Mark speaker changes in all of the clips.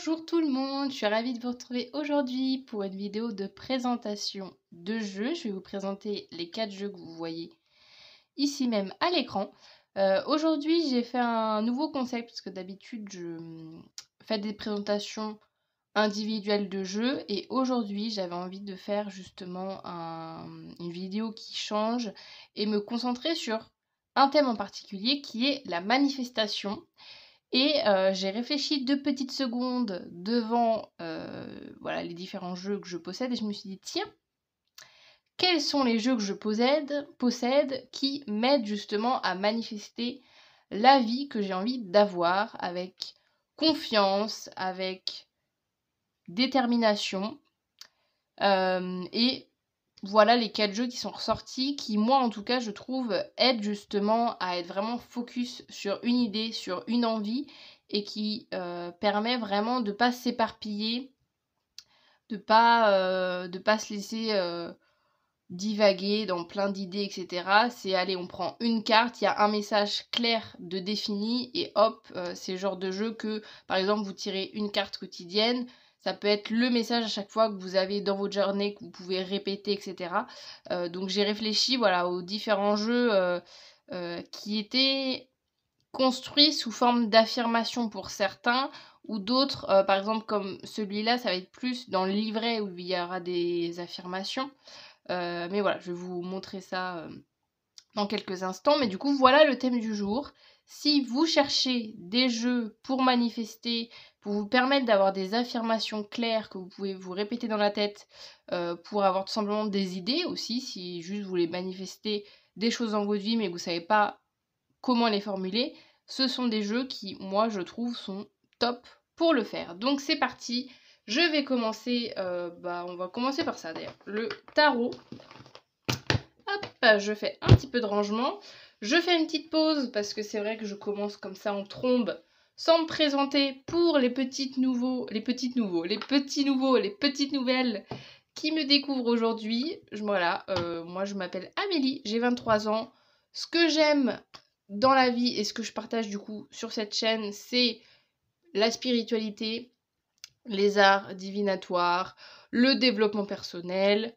Speaker 1: Bonjour tout le monde, je suis ravie de vous retrouver aujourd'hui pour une vidéo de présentation de jeux. Je vais vous présenter les 4 jeux que vous voyez ici même à l'écran. Aujourd'hui j'ai fait un nouveau concept parce que d'habitude je fais des présentations individuelles de jeux et aujourd'hui j'avais envie de faire justement une vidéo qui change et me concentrer sur un thème en particulier qui est la manifestation. Et j'ai réfléchi 2 petites secondes devant voilà, les différents jeux que je possède et je me suis dit tiens, quels sont les jeux que je possède qui m'aident justement à manifester la vie que j'ai envie d'avoir avec confiance, avec détermination. Et voilà les 4 jeux qui sont ressortis, qui moi en tout cas je trouve aident justement à être vraiment focus sur une idée, sur une envie et qui permet vraiment de pas s'éparpiller, de pas se laisser divaguer dans plein d'idées, etc. C'est allez, on prend une carte, il y a un message clair de défini et hop, c'est le genre de jeu que par exemple vous tirez une carte quotidienne. Ça peut être le message à chaque fois que vous avez dans votre journée, que vous pouvez répéter, etc. Donc j'ai réfléchi voilà, aux différents jeux qui étaient construits sous forme d'affirmation pour certains, ou d'autres, par exemple comme celui-là, ça va être plus dans le livret où il y aura des affirmations. Mais voilà, je vais vous montrer ça dans quelques instants. Mais du coup, voilà le thème du jour. Si vous cherchez des jeux pour manifester, pour vous permettre d'avoir des affirmations claires que vous pouvez vous répéter dans la tête, pour avoir tout simplement des idées aussi, si juste vous voulez manifester des choses dans votre vie mais que vous ne savez pas comment les formuler, ce sont des jeux qui, moi, je trouve, sont top pour le faire. Donc c'est parti, je vais commencer, on va commencer par ça d'ailleurs, le tarot. Hop, je fais un petit peu de rangement. Je fais une petite pause parce que c'est vrai que je commence comme ça en trombe sans me présenter pour les petits nouveaux, les petites nouvelles qui me découvrent aujourd'hui. Voilà, moi je m'appelle Amélie, j'ai 23 ans. Ce que j'aime dans la vie et ce que je partage du coup sur cette chaîne, c'est la spiritualité, les arts divinatoires, le développement personnel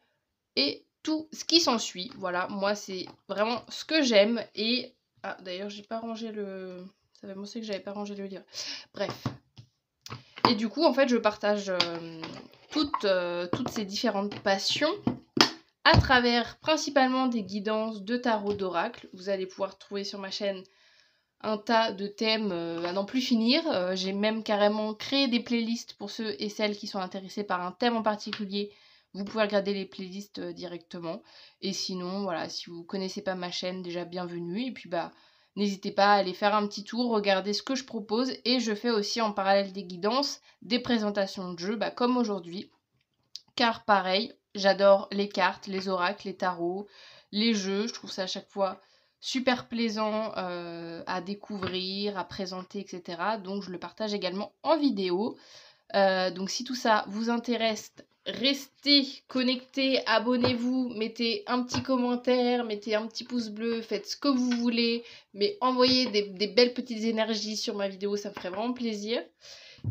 Speaker 1: et tout ce qui s'ensuit. Voilà, moi c'est vraiment ce que j'aime. Et ah d'ailleurs j'ai pas rangé le... ça va montrer que j'avais pas rangé le livre. Bref. Et du coup en fait je partage toutes ces différentes passions à travers principalement des guidances de tarot d'oracle. Vous allez pouvoir trouver sur ma chaîne un tas de thèmes à n'en plus finir. J'ai même carrément créé des playlists pour ceux et celles qui sont intéressés par un thème en particulier. Vous pouvez regarder les playlists directement. Et sinon, voilà, si vous ne connaissez pas ma chaîne, déjà bienvenue. Et puis n'hésitez pas à aller faire un petit tour, regarder ce que je propose. Et je fais aussi en parallèle des guidances, des présentations de jeux, comme aujourd'hui. Car pareil, j'adore les cartes, les oracles, les tarots, les jeux. Je trouve ça à chaque fois super plaisant à découvrir, à présenter, etc. Donc je le partage également en vidéo. Donc si tout ça vous intéresse, restez connectés, abonnez-vous, mettez un petit commentaire, mettez un petit pouce bleu, faites ce que vous voulez, mais envoyez des belles petites énergies sur ma vidéo, ça me ferait vraiment plaisir.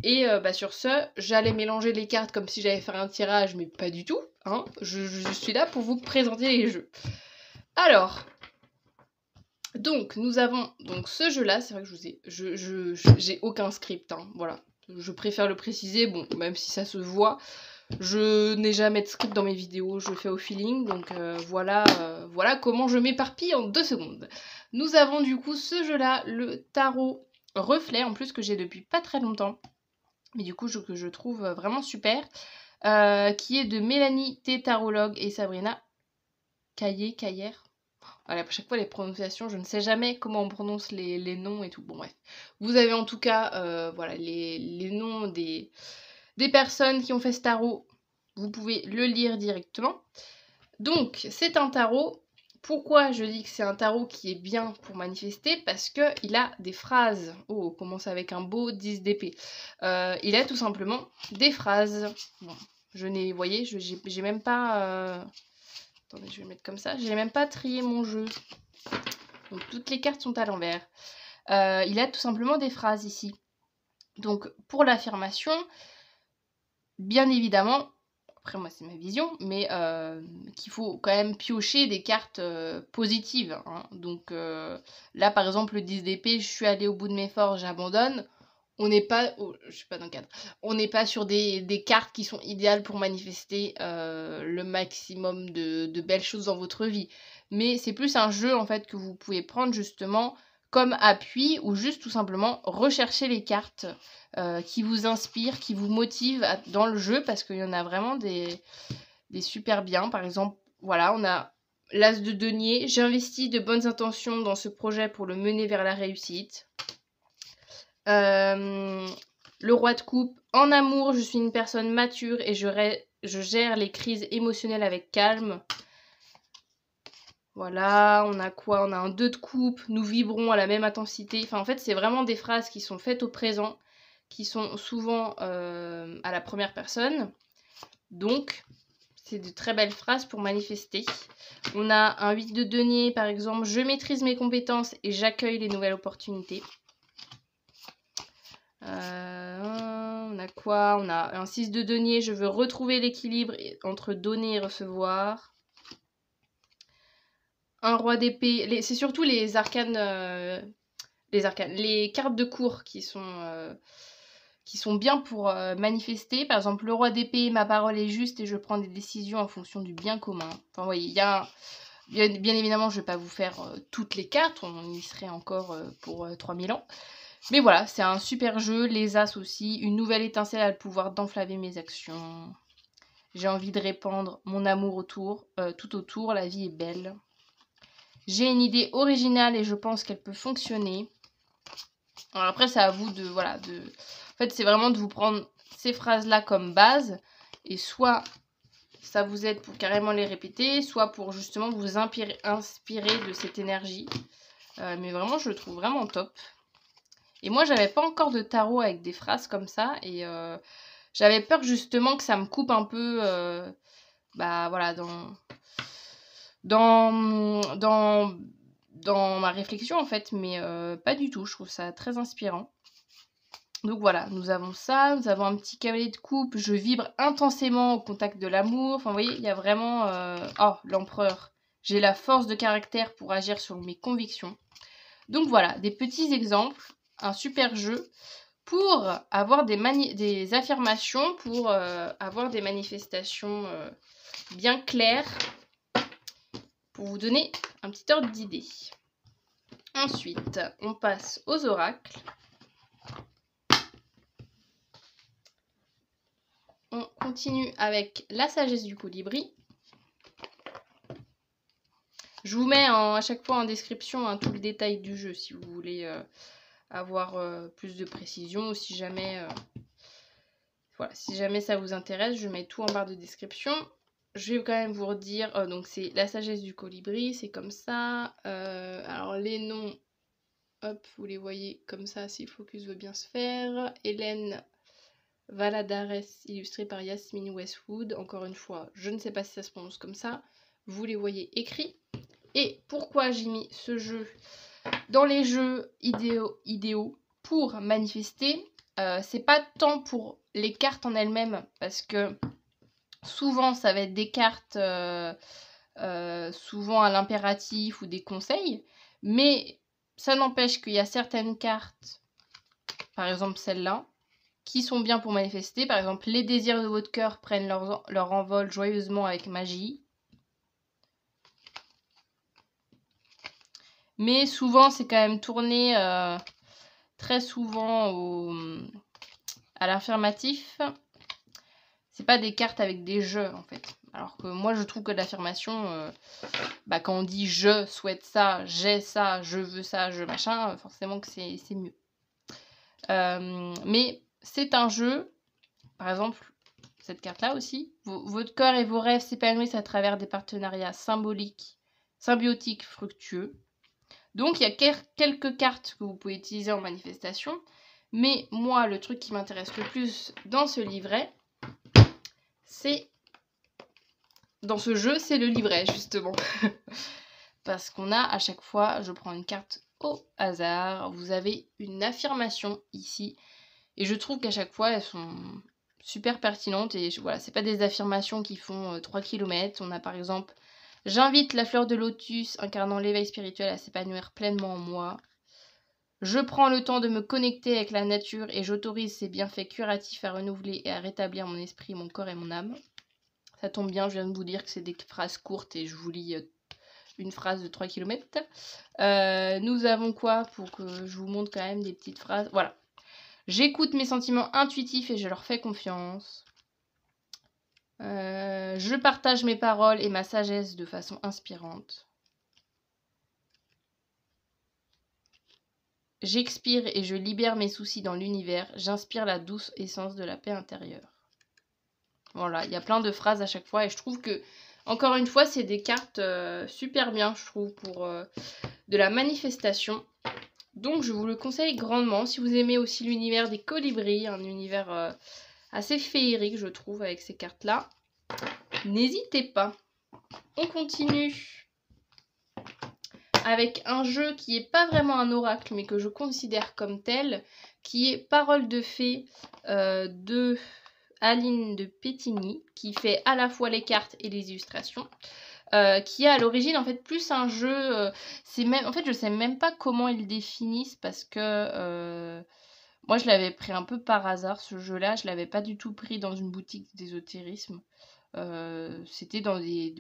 Speaker 1: Et sur ce, j'allais mélanger les cartes comme si j'allais faire un tirage, mais pas du tout. Hein. Je suis là pour vous présenter les jeux. Alors, donc nous avons donc ce jeu-là. C'est vrai que j'ai aucun script. Hein, voilà, je préfère le préciser. Bon, même si ça se voit, je n'ai jamais de script dans mes vidéos. Je fais au feeling. Donc voilà comment je m'éparpille en 2 secondes. Nous avons du coup ce jeu-là, le tarot reflet, en plus que j'ai depuis pas très longtemps. Mais du coup que je trouve vraiment super, qui est de Mélanie T. Tarologue et Sabrina Cailler. Voilà, à chaque fois les prononciations, je ne sais jamais comment on prononce les noms et tout. Bon bref, vous avez en tout cas voilà, les noms des personnes qui ont fait ce tarot, vous pouvez le lire directement. Donc c'est un tarot. Pourquoi je dis que c'est un tarot qui est bien pour manifester? Parce qu'il a des phrases. Oh, on commence avec un beau 10 d'épée. Il a tout simplement des phrases. Bon, je n'ai, vous voyez, j'ai même pas... Attendez, je vais le mettre comme ça. J'ai même pas trié mon jeu. Donc toutes les cartes sont à l'envers. Il a tout simplement des phrases ici. Donc pour l'affirmation, bien évidemment, après moi c'est ma vision, mais qu'il faut quand même piocher des cartes positives, hein. Donc là par exemple le 10 d'épée, je suis allée au bout de mes forces, j'abandonne. On n'est pas, je suis pas dans le cadre, on n'est pas sur des cartes qui sont idéales pour manifester le maximum de belles choses dans votre vie. Mais c'est plus un jeu en fait que vous pouvez prendre justement comme appui ou juste tout simplement rechercher les cartes qui vous inspirent, qui vous motivent dans le jeu parce qu'il y en a vraiment des super bien. Par exemple, voilà, on a l'As de denier. J'investis de bonnes intentions dans ce projet pour le mener vers la réussite. Le roi de coupe. En amour, je suis une personne mature et je gère les crises émotionnelles avec calme. Voilà, on a quoi? On a un 2 de coupe, nous vibrons à la même intensité. Enfin, en fait, c'est vraiment des phrases qui sont faites au présent, qui sont souvent à la première personne. Donc, c'est de très belles phrases pour manifester. On a un 8 de denier, par exemple, je maîtrise mes compétences et j'accueille les nouvelles opportunités. On a quoi? On a un 6 de denier, je veux retrouver l'équilibre entre donner et recevoir. Un roi d'épée, c'est surtout les arcanes, les cartes de cour qui sont bien pour manifester. Par exemple, le roi d'épée, ma parole est juste et je prends des décisions en fonction du bien commun. Enfin, vous voyez, il y a... Bien évidemment, je ne vais pas vous faire toutes les cartes, on y serait encore pour 3000 ans. Mais voilà, c'est un super jeu, les As aussi. Une nouvelle étincelle a le pouvoir d'enflammer mes actions. J'ai envie de répandre mon amour tout autour, la vie est belle. J'ai une idée originale et je pense qu'elle peut fonctionner. Alors après, c'est à vous de... Voilà, en fait, c'est vraiment de vous prendre ces phrases-là comme base. Et soit ça vous aide pour carrément les répéter, soit pour justement vous inspirer de cette énergie. Mais vraiment, je le trouve vraiment top. Et moi, j'avais pas encore de tarot avec des phrases comme ça. Et j'avais peur justement que ça me coupe un peu... bah voilà, dans ma réflexion en fait, mais pas du tout, je trouve ça très inspirant. Donc voilà, nous avons ça, nous avons un petit cavalier de coupe, je vibre intensément au contact de l'amour, enfin vous voyez, il y a vraiment... Oh, l'empereur, j'ai la force de caractère pour agir sur mes convictions. Donc voilà, des petits exemples, un super jeu pour avoir des affirmations, pour avoir des manifestations bien claires, pour vous donner un petit ordre d'idée. Ensuite, on passe aux oracles. On continue avec la sagesse du colibri. Je vous mets à chaque fois en description tout le détail du jeu si vous voulez avoir plus de précision ou si jamais, voilà, si jamais ça vous intéresse, je mets tout en barre de description. Je vais quand même vous redire, donc c'est la sagesse du colibri, c'est comme ça. Alors les noms, hop, vous les voyez comme ça si le focus veut bien se faire. Hélène Valadares, illustrée par Yasmine Westwood. Encore une fois, je ne sais pas si ça se prononce comme ça. Vous les voyez écrits. Et pourquoi j'ai mis ce jeu dans les jeux idéaux pour manifester, c'est pas tant pour les cartes en elles-mêmes, parce que souvent ça va être des cartes souvent à l'impératif ou des conseils, mais ça n'empêche qu'il y a certaines cartes, par exemple celle-là, qui sont bien pour manifester. Par exemple, les désirs de votre cœur prennent leur envol joyeusement avec magie. Mais souvent, c'est quand même tourné très souvent à l'affirmatif. C'est pas des cartes avec des jeux en fait. Alors que moi, je trouve que l'affirmation, quand on dit je souhaite ça, j'ai ça, je veux ça, je machin, forcément que c'est mieux. Mais c'est un jeu, par exemple, cette carte-là aussi. Votre cœur et vos rêves s'épanouissent à travers des partenariats symbiotiques, fructueux. Donc, il y a quelques cartes que vous pouvez utiliser en manifestation. Mais moi, le truc qui m'intéresse le plus dans ce livret, dans ce jeu, c'est le livret, justement. Parce qu'on a à chaque fois, je prends une carte au hasard. Vous avez une affirmation ici Et je trouve qu'à chaque fois, elles sont super pertinentes. Et voilà, c'est pas des affirmations qui font 3 km. On a par exemple « J'invite la fleur de lotus incarnant l'éveil spirituel à s'épanouir pleinement en moi. Je prends le temps de me connecter avec la nature et j'autorise ses bienfaits curatifs à renouveler et à rétablir mon esprit, mon corps et mon âme. » Ça tombe bien, je viens de vous dire que c'est des phrases courtes et je vous lis une phrase de 3 km. Nous avons quoi pour que je vous montre quand même des petites phrases. Voilà. J'écoute mes sentiments intuitifs et je leur fais confiance. Je partage mes paroles et ma sagesse de façon inspirante. J'expire et je libère mes soucis dans l'univers. J'inspire la douce essence de la paix intérieure. Voilà, il y a plein de phrases à chaque fois et je trouve que, encore une fois, c'est des cartes super bien, je trouve, pour de la manifestation. Donc je vous le conseille grandement. Si vous aimez aussi l'univers des colibris, un univers assez féerique, je trouve, avec ces cartes-là, n'hésitez pas. On continue avec un jeu qui n'est pas vraiment un oracle, mais que je considère comme tel, qui est Parole de fée de Aline de Pétigny, qui fait à la fois les cartes et les illustrations. Qui est à l'origine en fait plus un jeu, en fait je sais même pas comment ils le définissent parce que moi je l'avais pris un peu par hasard ce jeu là, je l'avais pas du tout pris dans une boutique d'ésotérisme, c'était dans des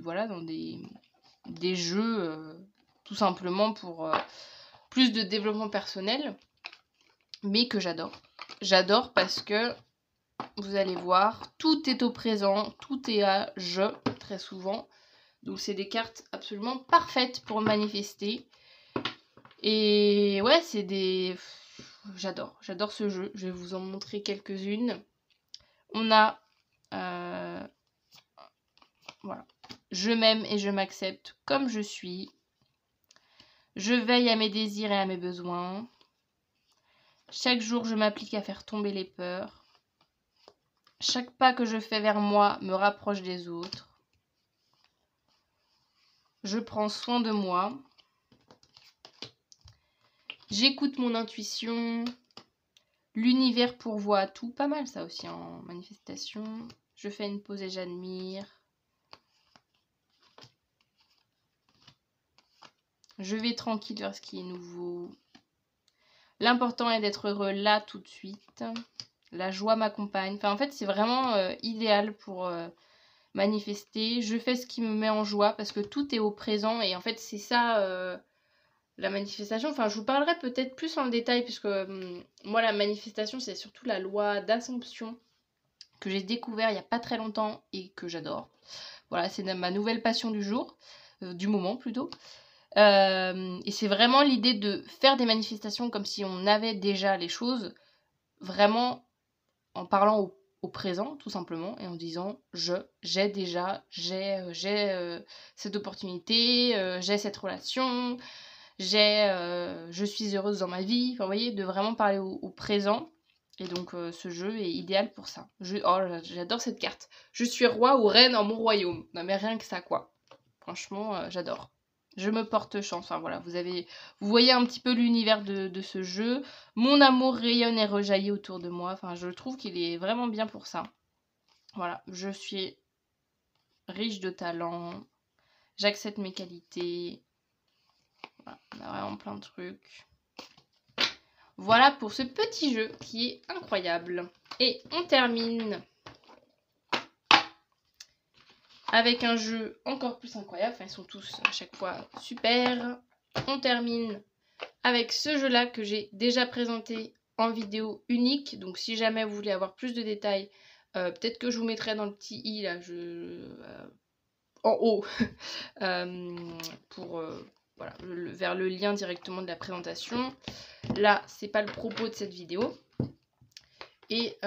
Speaker 1: jeux tout simplement pour plus de développement personnel, mais que j'adore parce que vous allez voir, tout est au présent, tout est à je très souvent. Donc c'est des cartes absolument parfaites pour manifester. Et ouais, c'est des... J'adore ce jeu. Je vais vous en montrer quelques-unes. On a... Voilà. Je m'aime et je m'accepte comme je suis. Je veille à mes désirs et à mes besoins. Chaque jour, je m'applique à faire tomber les peurs. Chaque pas que je fais vers moi me rapproche des autres. Je prends soin de moi. J'écoute mon intuition. L'univers pourvoit à tout. Pas mal ça aussi en manifestation. Je fais une pause et j'admire. Je vais tranquille vers ce qui est nouveau. L'important est d'être heureux là tout de suite. La joie m'accompagne. Enfin en fait c'est vraiment idéal pour manifester. Je fais ce qui me met en joie parce que tout est au présent. Et en fait c'est ça... la manifestation, enfin je vous parlerai peut-être plus en détail puisque moi la manifestation c'est surtout la loi d'Assomption que j'ai découvert il n'y a pas très longtemps et que j'adore. Voilà, c'est ma nouvelle passion du jour, du moment plutôt. Et c'est vraiment l'idée de faire des manifestations comme si on avait déjà les choses, vraiment en parlant au présent tout simplement et en disant j'ai déjà, j'ai cette opportunité, j'ai cette relation, je suis heureuse dans ma vie, enfin vous voyez, de vraiment parler au présent. Et donc ce jeu est idéal pour ça. Oh j'adore cette carte. Je suis roi ou reine en mon royaume. Non mais rien que ça quoi. Franchement j'adore. Je me porte chance. Enfin voilà, vous voyez un petit peu l'univers de ce jeu. Mon amour rayonne et rejaillit autour de moi. Enfin je trouve qu'il est vraiment bien pour ça. Voilà, je suis riche de talent. J'accepte mes qualités. Voilà, on a vraiment plein de trucs. Voilà pour ce petit jeu qui est incroyable. Et on termine avec un jeu encore plus incroyable. Enfin, ils sont tous à chaque fois super. On termine avec ce jeu-là que j'ai déjà présenté en vidéo unique. Donc si jamais vous voulez avoir plus de détails, peut-être que je vous mettrai dans le petit i là, en haut pour... voilà, vers le lien directement de la présentation. Là, c'est pas le propos de cette vidéo. Et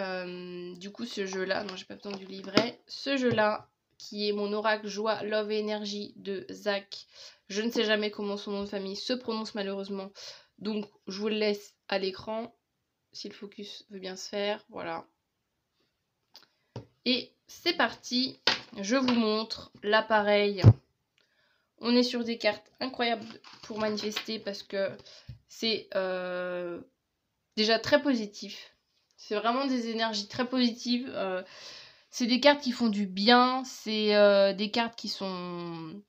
Speaker 1: du coup, ce jeu-là, non, j'ai pas besoin du livret. Ce jeu-là, qui est mon oracle joie, love et énergie de Zach. Je ne sais jamais comment son nom de famille se prononce malheureusement. Donc, je vous le laisse à l'écran. Si le focus veut bien se faire. Voilà. Et c'est parti. Je vous montre l'appareil. On est sur des cartes incroyables pour manifester parce que c'est déjà très positif. C'est vraiment des énergies très positives. C'est des cartes qui font du bien. C'est des cartes qui sont...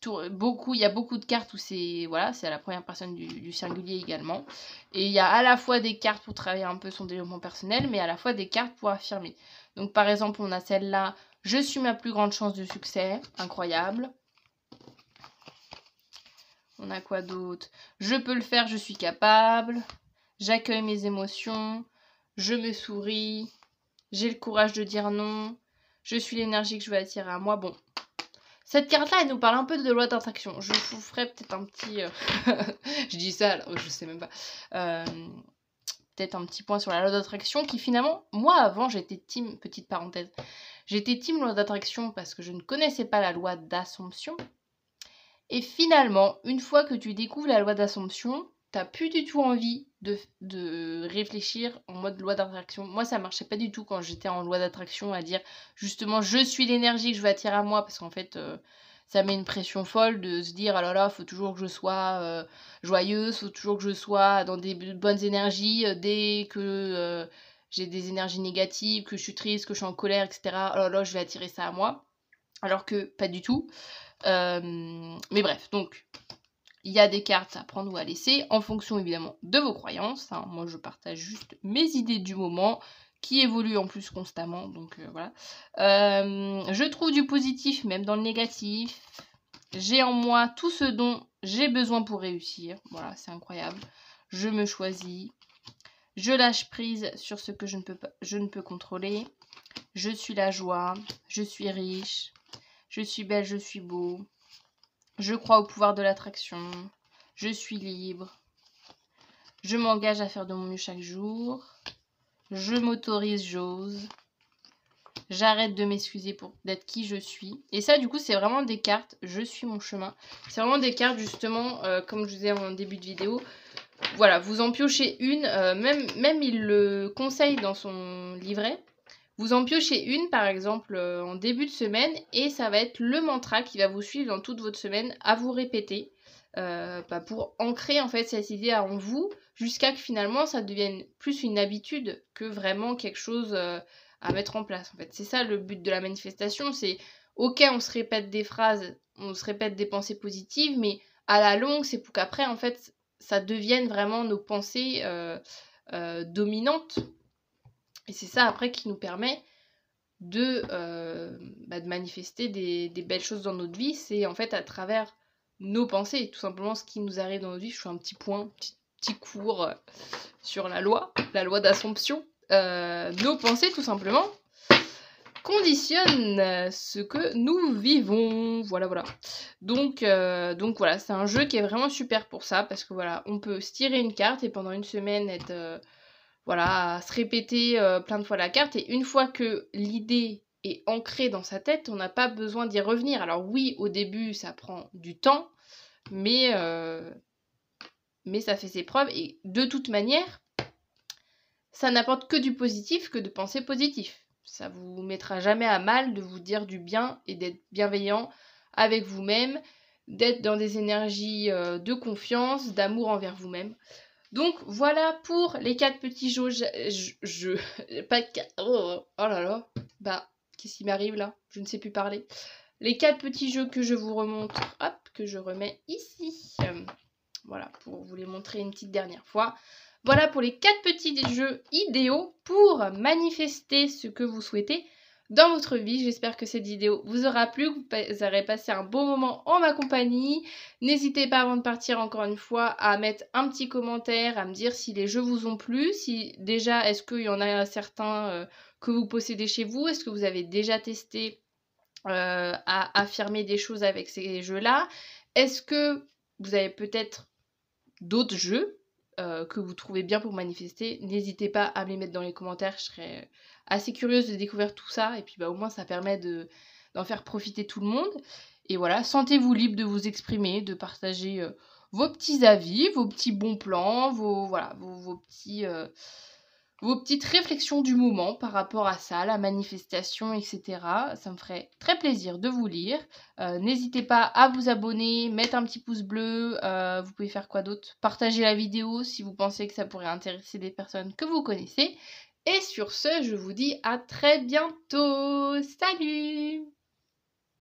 Speaker 1: il y a beaucoup de cartes où c'est voilà, c'est à la première personne du singulier également. Et il y a à la fois des cartes pour travailler un peu son développement personnel, mais à la fois des cartes pour affirmer. Donc par exemple, on a celle-là, je suis ma plus grande chance de succès, incroyable. On a quoi d'autre? Je peux le faire, je suis capable. J'accueille mes émotions. Je me souris. J'ai le courage de dire non. Je suis l'énergie que je veux attirer à moi. Bon. Cette carte-là, elle nous parle un peu de loi d'attraction. Je vous ferai peut-être un petit... je dis ça, alors je sais même pas. Peut-être un petit point sur la loi d'attraction qui finalement, moi avant, j'étais team... Petite parenthèse. J'étais team loi d'attraction parce que je ne connaissais pas la loi d'Assomption. Et finalement, une fois que tu découvres la loi d'Assomption, t'as plus du tout envie de réfléchir en mode loi d'attraction. Moi, ça marchait pas du tout quand j'étais en loi d'attraction à dire justement je suis l'énergie que je veux attirer à moi parce qu'en fait ça met une pression folle de se dire ah là là, faut toujours que je sois joyeuse, faut toujours que je sois dans des bonnes énergies dès que j'ai des énergies négatives, que je suis triste, que je suis en colère, etc. Oh là là, je vais attirer ça à moi. Alors que pas du tout. Mais bref, donc il y a des cartes à prendre ou à laisser en fonction évidemment de vos croyances. Hein. Moi je partage juste mes idées du moment qui évoluent en plus constamment. Donc voilà. Je trouve du positif même dans le négatif. J'ai en moi tout ce dont j'ai besoin pour réussir. Voilà, c'est incroyable. Je me choisis. Je lâche prise sur ce que je ne peux contrôler. Je suis la joie. Je suis riche. Je suis belle, je suis beau. Je crois au pouvoir de l'attraction. Je suis libre. Je m'engage à faire de mon mieux chaque jour. Je m'autorise, j'ose. J'arrête de m'excuser pour d'être qui je suis. Et ça, du coup, c'est vraiment des cartes. Je suis mon chemin. C'est vraiment des cartes, justement, comme je vous disais en début de vidéo. Voilà, vous en piochez une. Même il le conseille dans son livret. Vous en piochez une, par exemple, en début de semaine, et ça va être le mantra qui va vous suivre dans toute votre semaine à vous répéter pour ancrer en fait cette idée en vous, jusqu'à que finalement ça devienne plus une habitude que vraiment quelque chose à mettre en place. En fait, c'est ça le but de la manifestation, c'est ok, on se répète des phrases, on se répète des pensées positives, mais à la longue, c'est pour qu'après, en fait, ça devienne vraiment nos pensées dominantes. Et c'est ça après qui nous permet de manifester des belles choses dans notre vie. C'est en fait à travers nos pensées, tout simplement ce qui nous arrive dans notre vie. Je fais un petit point, petit cours sur la loi d'Assomption. Nos pensées tout simplement conditionnent ce que nous vivons. Voilà. Donc voilà, c'est un jeu qui est vraiment super pour ça, parce que voilà, on peut se tirer une carte et pendant une semaine être... à se répéter plein de fois la carte, et une fois que l'idée est ancrée dans sa tête, on n'a pas besoin d'y revenir. Alors oui, au début, ça prend du temps, mais ça fait ses preuves, et de toute manière, ça n'apporte que du positif, que de penser positif. Ça vous mettra jamais à mal de vous dire du bien et d'être bienveillant avec vous-même, d'être dans des énergies de confiance, d'amour envers vous-même. Donc voilà pour les 4 petits jeux. Pas de... Oh là là. Bah, qu'est-ce qui m'arrive là? Je ne sais plus parler. Les 4 petits jeux que je vous remontre, hop, que je remets ici. Voilà, pour vous les montrer une petite dernière fois. Voilà pour les 4 petits jeux idéaux pour manifester ce que vous souhaitez dans votre vie. J'espère que cette vidéo vous aura plu, que vous aurez passé un bon moment en ma compagnie. N'hésitez pas, avant de partir, encore une fois, à mettre un petit commentaire, à me dire si les jeux vous ont plu, si déjà, est-ce qu'il y en a certains que vous possédez chez vous, est-ce que vous avez déjà testé à affirmer des choses avec ces jeux-là, est-ce que vous avez peut-être d'autres jeux que vous trouvez bien pour manifester. N'hésitez pas à me les mettre dans les commentaires, je serais assez curieuse de découvrir tout ça, et puis au moins ça permet d'en faire profiter tout le monde. Et voilà, sentez-vous libre de vous exprimer, de partager vos petits avis, vos petits bons plans, vos petits vos petites réflexions du moment par rapport à ça, la manifestation, etc. Ça me ferait très plaisir de vous lire. N'hésitez pas à vous abonner, mettre un petit pouce bleu. Vous pouvez faire quoi d'autre? Partager la vidéo si vous pensez que ça pourrait intéresser des personnes que vous connaissez. Et sur ce, je vous dis à très bientôt. Salut!